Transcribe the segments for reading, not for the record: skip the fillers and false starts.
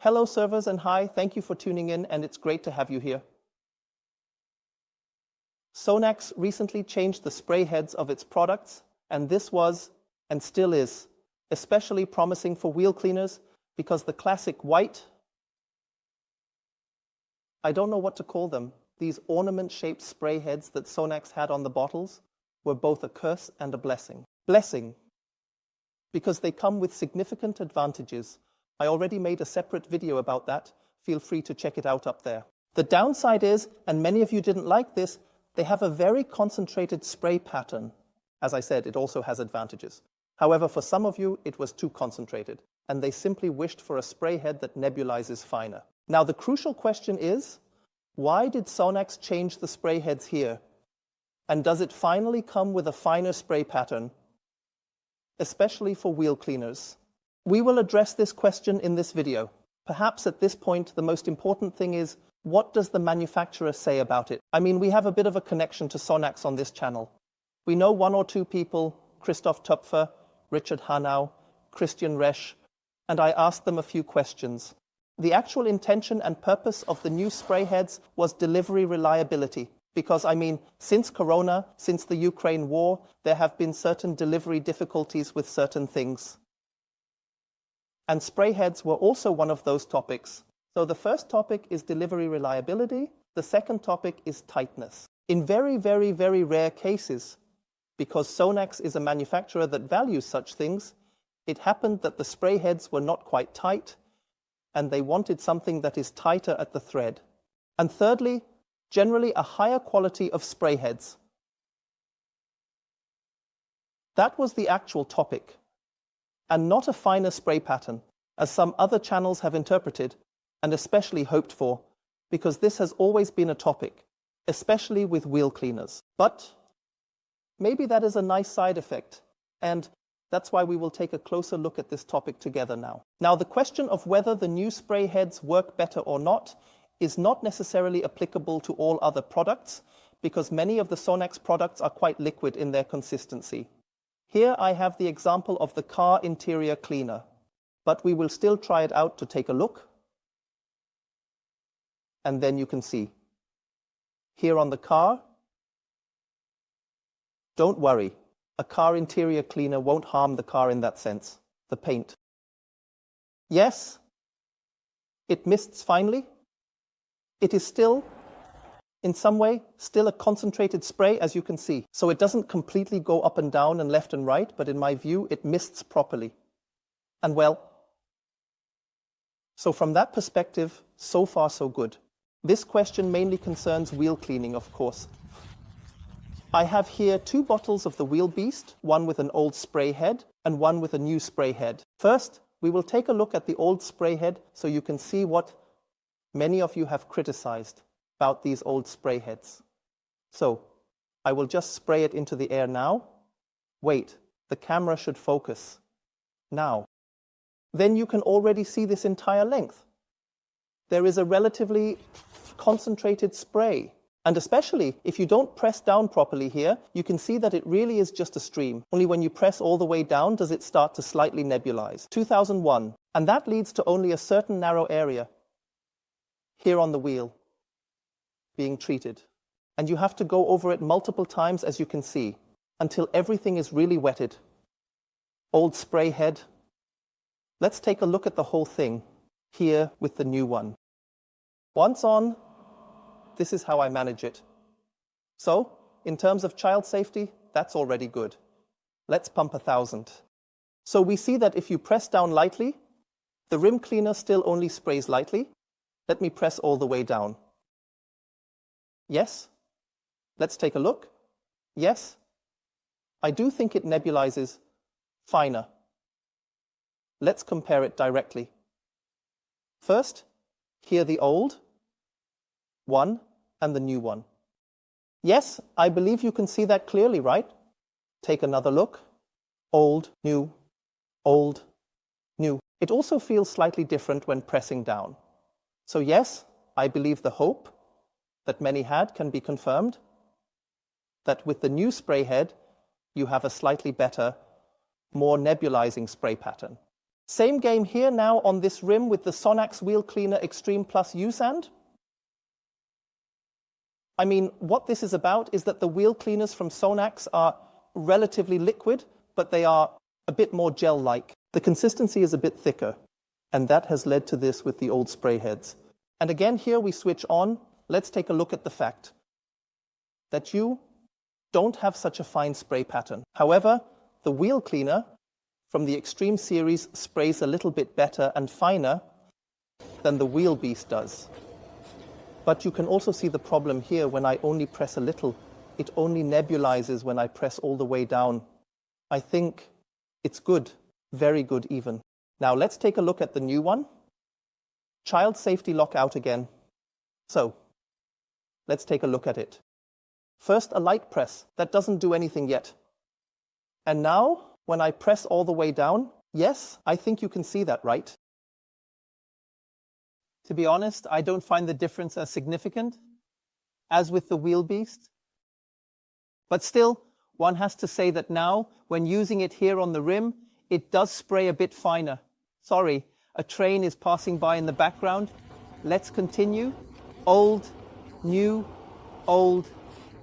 Hello servers and hi, thank you for tuning in and it's great to have you here. Sonax recently changed the spray heads of its products, and this was, and still is, especially promising for wheel cleaners because the classic white, I don't know what to call them, these ornament-shaped spray heads that Sonax had on the bottles were both a curse and a blessing. Blessing, because they come with significant advantages. I already made a separate video about that. Feel free to check it out up there. The downside is, and many of you didn't like this, they have a very concentrated spray pattern. As I said, it also has advantages. However, for some of you, it was too concentrated, and they simply wished for a spray head that nebulizes finer. Now, the crucial question is, why did Sonax change the spray heads here? And does it finally come with a finer spray pattern, especially for wheel cleaners? We will address this question in this video. Perhaps at this point, the most important thing is, what does the manufacturer say about it? I mean, we have a bit of a connection to Sonax on this channel. We know one or two people, Christoph Töpfer, Richard Hanau, Christian Resch, and I asked them a few questions. The actual intention and purpose of the new spray heads was delivery reliability. Because, I mean, since Corona, since the Ukraine war, there have been certain delivery difficulties with certain things. And spray heads were also one of those topics. So the first topic is delivery reliability. The second topic is tightness. In very, very, very rare cases, because Sonax is a manufacturer that values such things, it happened that the spray heads were not quite tight, and they wanted something that is tighter at the thread. And thirdly, generally a higher quality of spray heads. That was the actual topic, and not a finer spray pattern, as some other channels have interpreted, and especially hoped for, because this has always been a topic, especially with wheel cleaners. But maybe that is a nice side effect, and that's why we will take a closer look at this topic together now. Now, the question of whether the new spray heads work better or not is not necessarily applicable to all other products, because many of the Sonax products are quite liquid in their consistency. Here I have the example of the car interior cleaner, but we will still try it out to take a look, and then you can see. Here on the car, don't worry, a car interior cleaner won't harm the car in that sense, the paint. Yes, it mists finely. It is still, in some way, still a concentrated spray, as you can see. So it doesn't completely go up and down and left and right, but in my view, it mists properly. And well, so from that perspective, so far so good. This question mainly concerns wheel cleaning, of course. I have here 2 bottles of the Felgenbeast, one with an old spray head and one with a new spray head. First, we will take a look at the old spray head so you can see what many of you have criticized about these old spray heads. So, I will just spray it into the air now. Wait, the camera should focus. Now. Then you can already see this entire length. There is a relatively concentrated spray. And especially if you don't press down properly here, you can see that it really is just a stream. Only when you press all the way down does it start to slightly nebulize. 2001. And that leads to only a certain narrow area here on the wheel being treated. And you have to go over it multiple times, as you can see, until everything is really wetted. Old spray head. Let's take a look at the whole thing here with the new one. Once on, this is how I manage it. So, in terms of child safety, that's already good. Let's pump 1,000. So we see that if you press down lightly, the rim cleaner still only sprays lightly. Let me press all the way down. Yes? Let's take a look. Yes? I do think it nebulizes finer. Let's compare it directly. First, here the old one and the new one. Yes, I believe you can see that clearly, right? Take another look. Old, new, old, new. It also feels slightly different when pressing down. So yes, I believe the hope that many had can be confirmed, that with the new spray head, you have a slightly better, more nebulizing spray pattern. Same game here now on this rim with the Sonax Wheel Cleaner Xtreme Plus U-Sand. I mean, what this is about is that the wheel cleaners from Sonax are relatively liquid, but they are a bit more gel-like. The consistency is a bit thicker, and that has led to this with the old spray heads. And again, here we switch on. Let's take a look at the fact that you don't have such a fine spray pattern. However, the wheel cleaner from the Xtreme series sprays a little bit better and finer than the Wheel Beast does. But you can also see the problem here when I only press a little. It only nebulizes when I press all the way down. I think it's good, very good even. Now let's take a look at the new one. Child safety lock out again. So, let's take a look at it. First, a light press. That doesn't do anything yet. And now, when I press all the way down, yes, I think you can see that, right? To be honest, I don't find the difference as significant as with the Wheel Beast. But still, one has to say that now, when using it here on the rim, it does spray a bit finer. Sorry, a train is passing by in the background. Let's continue. Old, new, old,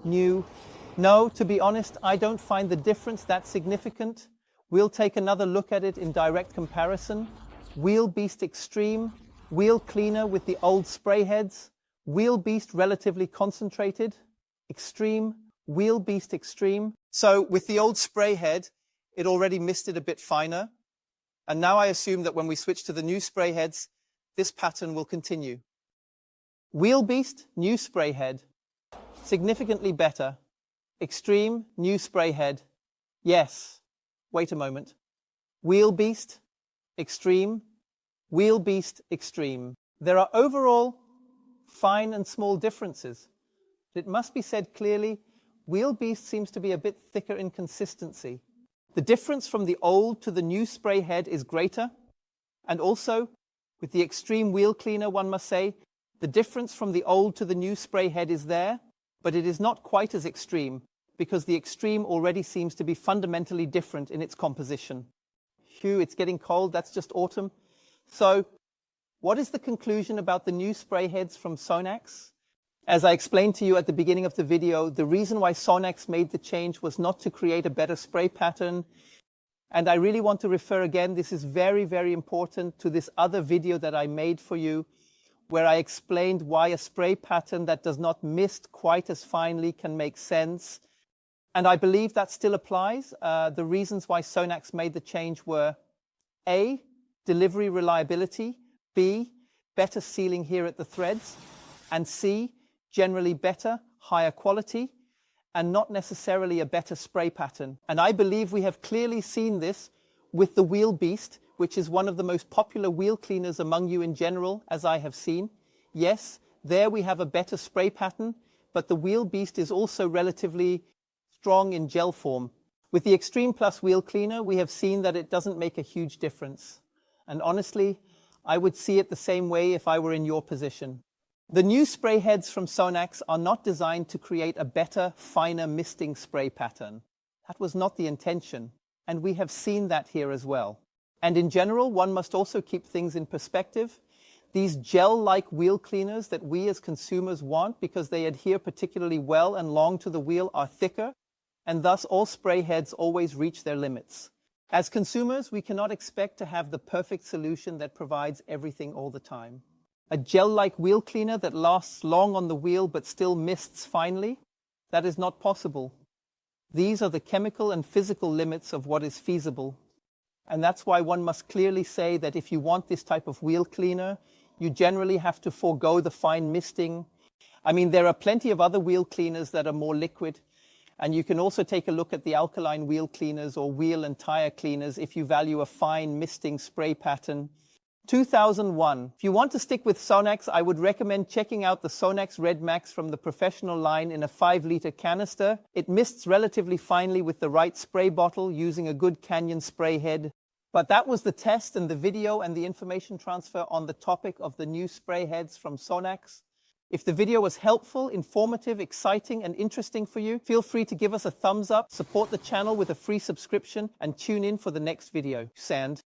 new. No, to be honest, I don't find the difference that significant. We'll take another look at it in direct comparison. Wheel Beast Xtreme, wheel cleaner with the old spray heads, Wheel Beast relatively concentrated, Xtreme, Wheel Beast Xtreme. So with the old spray head, it already misted a bit finer. And now I assume that when we switch to the new spray heads, this pattern will continue. Wheel Beast, new spray head, significantly better. Xtreme, new spray head. Yes. Wait a moment. Wheel Beast, Xtreme, Wheel Beast Xtreme. There are overall fine and small differences. It must be said clearly, Wheel Beast seems to be a bit thicker in consistency. The difference from the old to the new spray head is greater. And also, with the Xtreme wheel cleaner, one must say, the difference from the old to the new spray head is there, but it is not quite as extreme, because the Xtreme already seems to be fundamentally different in its composition. Phew, it's getting cold, that's just autumn. So, what is the conclusion about the new spray heads from Sonax? As I explained to you at the beginning of the video, the reason why Sonax made the change was not to create a better spray pattern. And I really want to refer again, this is very, very important, to this other video that I made for you, where I explained why a spray pattern that does not mist quite as finely can make sense. And I believe that still applies. The reasons why Sonax made the change were A, delivery reliability, B, better sealing here at the threads, and C, generally better, higher quality, and not necessarily a better spray pattern. And I believe we have clearly seen this with the Wheel Beast, which is one of the most popular wheel cleaners among you in general, as I have seen. Yes, there we have a better spray pattern, but the Wheel Beast is also relatively strong in gel form. With the Xtreme Plus wheel cleaner, we have seen that it doesn't make a huge difference. And honestly, I would see it the same way if I were in your position. The new spray heads from Sonax are not designed to create a better, finer misting spray pattern. That was not the intention, and we have seen that here as well. And in general, one must also keep things in perspective. These gel-like wheel cleaners that we as consumers want because they adhere particularly well and long to the wheel are thicker, and thus all spray heads always reach their limits. As consumers, we cannot expect to have the perfect solution that provides everything all the time. A gel-like wheel cleaner that lasts long on the wheel but still mists finely, that is not possible. These are the chemical and physical limits of what is feasible. And that's why one must clearly say that if you want this type of wheel cleaner, you generally have to forego the fine misting. I mean, there are plenty of other wheel cleaners that are more liquid, and you can also take a look at the alkaline wheel cleaners or wheel and tire cleaners if you value a fine misting spray pattern. 2001. If you want to stick with Sonax, I would recommend checking out the Sonax Red Max from the professional line in a 5-liter canister. It mists relatively finely with the right spray bottle using a good Canyon spray head. But that was the test and the video and the information transfer on the topic of the new spray heads from Sonax. If the video was helpful, informative, exciting, and interesting for you, feel free to give us a thumbs up, support the channel with a free subscription, and tune in for the next video. Sand.